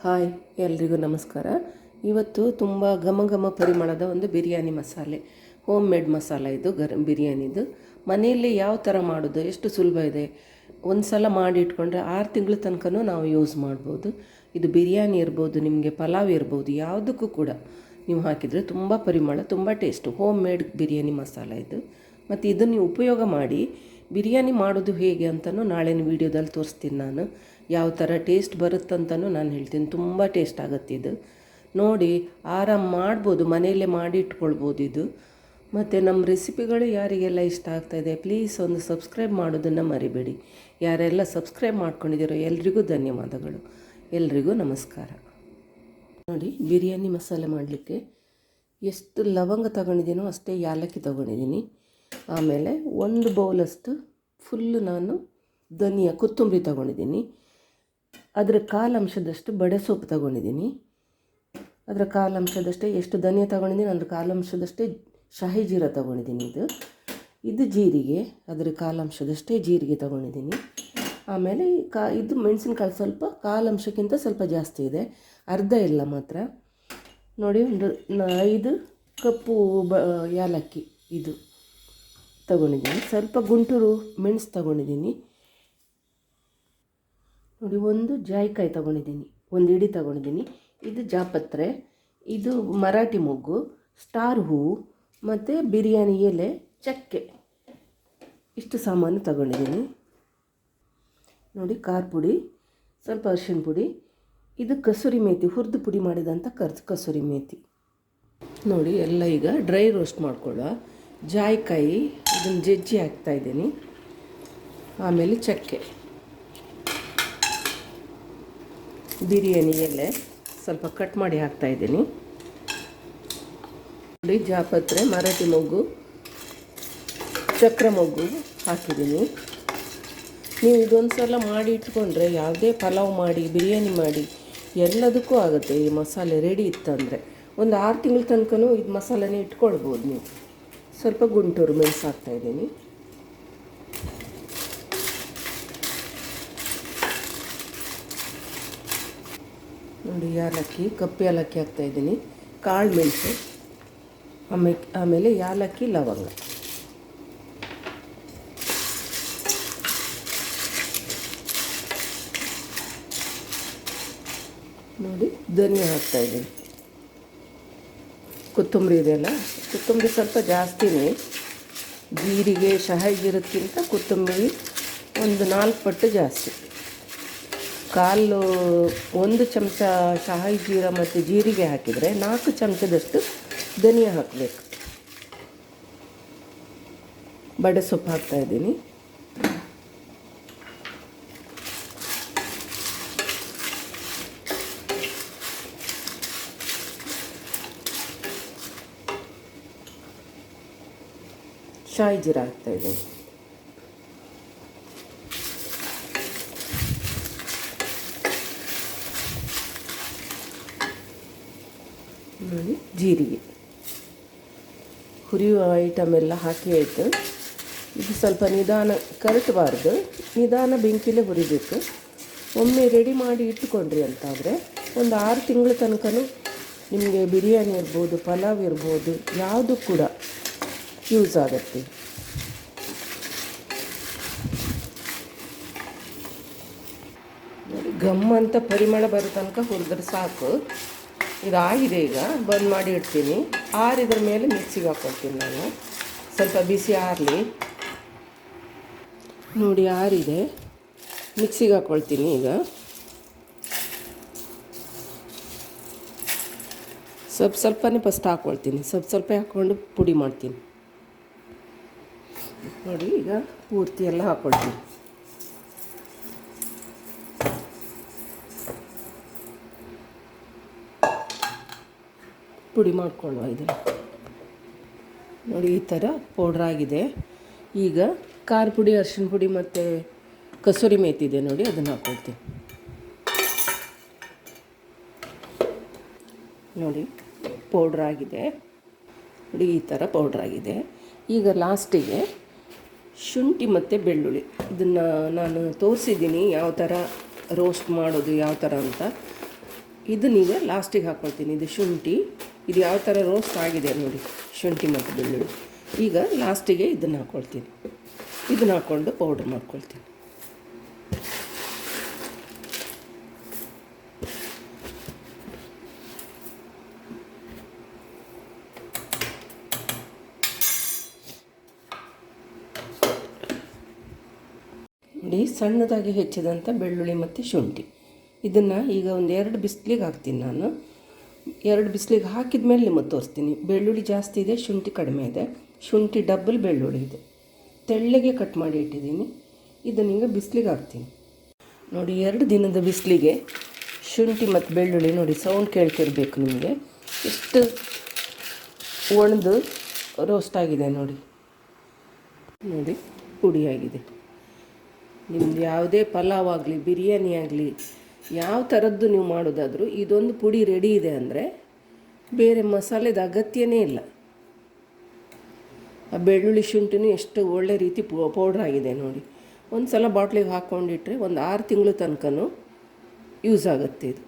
Hi, ಎಲ್ರಿಗೂ ನಮಸ್ಕಾರ. ಇವತ್ತು ತುಂಬ ಘಮ ಘಮ ಪರಿಮಳದ ಒಂದು ಬಿರಿಯಾನಿ ಮಸಾಲೆ, ಹೋಮ್ ಮೇಡ್ ಮಸಾಲ ಇದು ಬಿರಿಯಾನಿದು. ಮನೆಯಲ್ಲಿ ಯಾವ ಥರ ಮಾಡೋದು, ಎಷ್ಟು ಸುಲಭ ಇದೆ. ಒಂದು ಸಲ ಮಾಡಿ ಇಟ್ಕೊಂಡ್ರೆ 6 ತಿಂಗಳ ತನಕನೂ ನಾವು ಯೂಸ್ ಮಾಡ್ಬೋದು. ಇದು ಬಿರಿಯಾನಿ ಇರ್ಬೋದು, ನಿಮಗೆ ಪಲಾವ್ ಇರ್ಬೋದು, ಯಾವುದಕ್ಕೂ ಕೂಡ ನೀವು ಹಾಕಿದರೆ ತುಂಬ ಪರಿಮಳ, ತುಂಬ taste. Home made biryani masala ಇದು. ಮತ್ತು ಇದನ್ನು ನೀವು ಉಪಯೋಗ ಮಾಡಿ ಬಿರಿಯಾನಿ ಮಾಡೋದು ಹೇಗೆ ಅಂತಲೂ ನಾಳಿನ ವೀಡಿಯೋದಲ್ಲಿ ತೋರಿಸ್ತೀನಿ. ನಾನು ಯಾವ ಥರ ಟೇಸ್ಟ್ ಬರುತ್ತಂತನೂ ನಾನು ಹೇಳ್ತೀನಿ. ತುಂಬ ಟೇಸ್ಟ್ ಆಗುತ್ತೆ ಇದು. ನೋಡಿ, ಆರಾಮ್ ಮಾಡ್ಬೋದು, ಮನೆಯಲ್ಲೇ ಮಾಡಿ ಇಟ್ಕೊಳ್ಬೋದು ಇದು. ಮತ್ತು ನಮ್ಮ ರೆಸಿಪಿಗಳು ಯಾರಿಗೆಲ್ಲ ಇಷ್ಟ ಆಗ್ತಾಯಿದೆ ಪ್ಲೀಸ್ ಒಂದು ಸಬ್ಸ್ಕ್ರೈಬ್ ಮಾಡೋದನ್ನು ಮರಿಬೇಡಿ. ಯಾರೆಲ್ಲ ಸಬ್ಸ್ಕ್ರೈಬ್ ಮಾಡ್ಕೊಂಡಿದ್ದೀರೋ ಎಲ್ರಿಗೂ ಧನ್ಯವಾದಗಳು. ಎಲ್ರಿಗೂ ನಮಸ್ಕಾರ. ನೋಡಿ, ಬಿರಿಯಾನಿ ಮಸಾಲೆ ಮಾಡಲಿಕ್ಕೆ ಎಷ್ಟು ಲವಂಗ ತಗೊಂಡಿದ್ದೀನೋ ಅಷ್ಟೇ ಯಾಲಕ್ಕಿ ತೊಗೊಂಡಿದ್ದೀನಿ. ಆಮೇಲೆ 1 ಬೌಲಷ್ಟು ಫುಲ್ಲು ನಾನು ಕೊತ್ತಂಬರಿ ತೊಗೊಂಡಿದ್ದೀನಿ. ಅದರ 1/4 ಅಂಶದಷ್ಟು ಬಡೆ ಸೊಪ್ಪು ತೊಗೊಂಡಿದ್ದೀನಿ. ಅದರ 1/4 ಅಂಶದಷ್ಟೇ ಎಷ್ಟು ಧನಿಯಾ ತೊಗೊಂಡಿದ್ದೀನಿ, ಅದರ 1/4 ಅಂಶದಷ್ಟೇ ಶಾಹಿ ಜೀರ ತೊಗೊಂಡಿದ್ದೀನಿ. ಇದು ಜೀರಿಗೆ, ಅದರ 1/4 ಅಂಶದಷ್ಟೇ ಜೀರಿಗೆ ತೊಗೊಂಡಿದ್ದೀನಿ. ಆಮೇಲೆ ಇದು ಮೆಣಸಿನ್ಕಾಯಿ ಸ್ವಲ್ಪ 1/4 ಅಂಶಕ್ಕಿಂತ ಸ್ವಲ್ಪ ಜಾಸ್ತಿ ಇದೆ, ಅರ್ಧ ಇಲ್ಲ ಮಾತ್ರ. ನೋಡಿ, ಒಂದು 5 ಕಪ್ಪು ಯಾಲಕ್ಕಿ ಇದು ತೊಗೊಂಡಿದ್ದೀನಿ. ಸ್ವಲ್ಪ ಗುಂಟೂರು ಮೆಣಸು ತೊಗೊಂಡಿದ್ದೀನಿ. ನೋಡಿ, 1 ಜಾಯಿಕಾಯಿ ತೊಗೊಂಡಿದ್ದೀನಿ, 1 ಇಡಿ ತೊಗೊಂಡಿದ್ದೀನಿ. ಇದು ಜಾಪತ್ರೆ, ಇದು ಮರಾಠಿ ಮೊಗ್ಗು, ಸ್ಟಾರ್ ಹೂವು ಮತ್ತು ಬಿರಿಯಾನಿ ಎಲೆ, ಚಕ್ಕೆ, ಇಷ್ಟು ಸಾಮಾನು ತೊಗೊಂಡಿದ್ದೀನಿ. ನೋಡಿ, ಖಾರ ಪುಡಿ, ಸ್ವಲ್ಪ ಅರಿಶಿಣ ಪುಡಿ, ಇದು ಕಸೂರಿ ಮೇಥಿ, ಹುರಿದು ಪುಡಿ ಮಾಡಿದಂಥ ಕಸೂರಿ ಮೇಥಿ. ನೋಡಿ, ಎಲ್ಲ ಈಗ ಡ್ರೈ ರೋಸ್ಟ್ ಮಾಡ್ಕೊಳ್ಳೋ. ಜಾಯಿಕಾಯಿ ಇದನ್ನು ಜಜ್ಜಿ ಹಾಕ್ತಾಯಿದ್ದೀನಿ. ಆಮೇಲೆ ಚಕ್ಕೆ, ಬಿರಿಯಾನಿ ಎಲೆ ಸ್ವಲ್ಪ ಕಟ್ ಮಾಡಿ ಹಾಕ್ತಾಯಿದ್ದೀನಿ. ನೋಡಿ, ಜಾಪತ್ರೆ, ಮರಾಠಿ ಮೊಗ್ಗು, ಚಕ್ರ ಮೊಗ್ಗು ಹಾಕಿದ್ದೀನಿ. ನೀವು ಇದೊಂದು ಸಲ ಮಾಡಿ ಇಟ್ಕೊಂಡ್ರೆ ಯಾವುದೇ ಪಲಾವ್ ಮಾಡಿ, ಬಿರಿಯಾನಿ ಮಾಡಿ ಎಲ್ಲದಕ್ಕೂ ಆಗುತ್ತೆ. ಈ ಮಸಾಲೆ ರೆಡಿ ಇತ್ತಂದರೆ ಒಂದು 6 ತಿಂಗಳ ತನಕನೂ ಇದು ಮಸಾಲೆನೇ ಇಟ್ಕೊಳ್ಬೋದು ನೀವು. ಸ್ವಲ್ಪ ಗುಂಟೂರು ಮೆಣಸು ಹಾಕ್ತಾಯಿದ್ದೀನಿ. ನೋಡಿ, ಯಾಲಕ್ಕಿ, ಕಪ್ಪು ಏಲಕ್ಕಿ ಹಾಕ್ತಾಯಿದ್ದೀನಿ, ಕಾಳು ಮೆಣಸು, ಆಮೇಲೆ ಯಾಲಕ್ಕಿ, ಲವಂಗ. ನೋಡಿ, ಧನಿಯಾ ಹಾಕ್ತಾಯಿದ್ದೀನಿ. ಕೊತ್ತಂಬರಿ ಇದೆಯಲ್ಲ, ಕೊತ್ತಂಬರಿ ಸ್ವಲ್ಪ ಜಾಸ್ತಿನೇ. ಜೀರಿಗೆ ಶಾಹಿ ಜೀರಕ್ಕಿಂತ ಕೊತ್ತಂಬರಿ ಒಂದು 4 ಪಟ್ಟು ಜಾಸ್ತಿ. 1 ಚಮಚ ಶಾಹಿ ಜೀರ ಮತ್ತು ಜೀರಿಗೆ ಹಾಕಿದರೆ 4 ಚಮಚದಷ್ಟು ಧನಿಯಾ ಹಾಕಬೇಕು. ಬಡೆ ಸೊಪ್ಪು ಹಾಕ್ತಾಯಿದ್ದೀನಿ. ಶಾಹಿ ಜೀರ ಹಾಕ್ತಾಯಿದ್ದೀನಿ. ನೋಡಿ, ಜೀರಿಗೆ, ಹುರಿಯುವ ಐಟಮ್ ಎಲ್ಲ ಹಾಕಿ ಆಯಿತು. ಇದು ಸ್ವಲ್ಪ ನಿಧಾನ, ಕರಟಬಾರ್ದು, ನಿಧಾನ ಬೆಂಕಿಲೇ ಹುರಿಬೇಕು. ಒಮ್ಮೆ ರೆಡಿ ಮಾಡಿ ಇಟ್ಟುಕೊಂಡ್ರಿ ಅಂತಾದರೆ ಒಂದು 6 ತಿಂಗಳ ತನಕನೂ ನಿಮಗೆ ಬಿರಿಯಾನಿ ಇರ್ಬೋದು, ಪಲಾವ್ ಇರ್ಬೋದು, ಯಾವುದು ಕೂಡ ಯೂಸ್ ಆಗುತ್ತೆ. ನೋಡಿ, ಘಮ್ ಅಂತ ಪರಿಮಳ ಬರೋ ತನಕ ಹುರಿದ್ರೆ ಸಾಕು. ಇದಾಗಿದೆ, ಈಗ ಬಂದ್ ಮಾಡಿ ಇಡ್ತೀನಿ. ಆರಿದ್ರ ಮೇಲೆ ಮಿಕ್ಸಿಗೆ ಹಾಕ್ಕೊಳ್ತೀನಿ ನಾನು. ಸ್ವಲ್ಪ ಬಿಸಿ ಆರಲಿ. ನೋಡಿ, ಆರಿದೆ, ಮಿಕ್ಸಿಗೆ ಹಾಕ್ಕೊಳ್ತೀನಿ ಈಗ. ಸ್ವಲ್ಪನೇ ಫಸ್ಟ್ ಹಾಕ್ಕೊಳ್ತೀನಿ, ಸ್ವಲ್ಪ ಹಾಕ್ಕೊಂಡು ಪುಡಿ ಮಾಡ್ತೀನಿ. ನೋಡಿ, ಈಗ ಪೂರ್ತಿ ಎಲ್ಲ ಹಾಕ್ಕೊಳ್ತೀನಿ. ಪುಡಿ ಮಾಡ್ಕೊಳ್ಳುವ ಇದನ್ನು. ನೋಡಿ, ಈ ಥರ ಪೌಡ್ರ್ ಆಗಿದೆ. ಈಗ ಖಾರ ಪುಡಿ, ಅರಿಶಿಣ ಪುಡಿ ಮತ್ತು ಕಸೂರಿ ಮೇಥಿ ಇದೆ ನೋಡಿ, ಅದನ್ನು ಹಾಕ್ಕೊಳ್ತೀನಿ. ನೋಡಿ, ಪೌಡ್ರ್ ಆಗಿದೆ. ನೋಡಿ, ಈ ಥರ ಪೌಡ್ರ್ ಆಗಿದೆ. ಈಗ ಲಾಸ್ಟಿಗೆ ಶುಂಠಿ ಮತ್ತು ಬೆಳ್ಳುಳ್ಳಿ, ಇದನ್ನು ನಾನು ತೋರಿಸಿದ್ದೀನಿ ಯಾವ ಥರ ರೋಸ್ಟ್ ಮಾಡೋದು ಯಾವ ಥರ ಅಂತ. ಇದನ್ನೀಗ ಲಾಸ್ಟಿಗೆ ಹಾಕ್ಕೊಳ್ತೀನಿ. ಇದು ಶುಂಠಿ, ಇದು ಯಾವ ಥರ ರೋಸ್ಟ್ ಆಗಿದೆ ನೋಡಿ, ಶುಂಠಿ ಮತ್ತು ಬೆಳ್ಳುಳ್ಳಿ. ಈಗ ಲಾಸ್ಟಿಗೆ ಇದನ್ನು ಹಾಕ್ಕೊಳ್ತೀನಿ. ಇದನ್ನು ಹಾಕ್ಕೊಂಡು ಪೌಡ್ರ್ ಮಾಡ್ಕೊಳ್ತೀನಿ. ನೋಡಿ, ಸಣ್ಣದಾಗಿ ಹೆಚ್ಚಿದಂಥ ಬೆಳ್ಳುಳ್ಳಿ ಮತ್ತು ಶುಂಠಿ, ಇದನ್ನು ಈಗ ಒಂದು 2 ಬಿಸಿಲಿಗೆ ಹಾಕ್ತೀನಿ. ನಾನು 2 ಬಿಸಿಲಿಗೆ ಹಾಕಿದ ಮೇಲೆ ನಿಮಗೆ ತೋರಿಸ್ತೀನಿ. ಬೆಳ್ಳುಳ್ಳಿ ಜಾಸ್ತಿ ಇದೆ, ಶುಂಠಿ ಕಡಿಮೆ ಇದೆ. ಶುಂಠಿ ಡಬಲ್ ಬೆಳ್ಳುಳ್ಳಿ ಇದೆ. ತೆಳ್ಳಗೆ ಕಟ್ ಮಾಡಿ ಇಟ್ಟಿದ್ದೀನಿ. ಇದನ್ನೀಗ ಬಿಸಿಲಿಗೆ ಹಾಕ್ತೀನಿ. ನೋಡಿ, 2 ದಿನದ ಬಿಸಿಲಿಗೆ ಶುಂಠಿ ಮತ್ತು ಬೆಳ್ಳುಳ್ಳಿ ನೋಡಿ, ಸೌಂಡ್ ಕೇಳ್ತಿರ್ಬೇಕು ನಿಮಗೆ, ಎಷ್ಟು ಒಣದು ರೋಸ್ಟ್ ಆಗಿದೆ ನೋಡಿ. ನೋಡಿ, ಪುಡಿಯಾಗಿದೆ. ನಿಮ್ಮದು ಯಾವುದೇ ಪಲಾವ್ ಆಗಲಿ, ಬಿರಿಯಾನಿ ಆಗಲಿ, ಯಾವ ಥರದ್ದು ನೀವು ಮಾಡೋದಾದರೂ ಇದೊಂದು ಪುಡಿ ರೆಡಿ ಇದೆ ಅಂದರೆ ಬೇರೆ ಮಸಾಲೆದ ಅಗತ್ಯನೇ ಇಲ್ಲ. ಆ ಬೆಳ್ಳುಳ್ಳಿ ಶುಂಠಿನೂ ಎಷ್ಟು ಒಳ್ಳೆ ರೀತಿ ಪೌಡ್ರ್ ಆಗಿದೆ ನೋಡಿ. ಒಂದು ಸಲ ಬಾಟ್ಲಿಗೆ ಹಾಕ್ಕೊಂಡಿಟ್ರೆ ಒಂದು 6 ತಿಂಗಳು ತನಕನೂ ಯೂಸ್ ಆಗುತ್ತೆ ಇದು.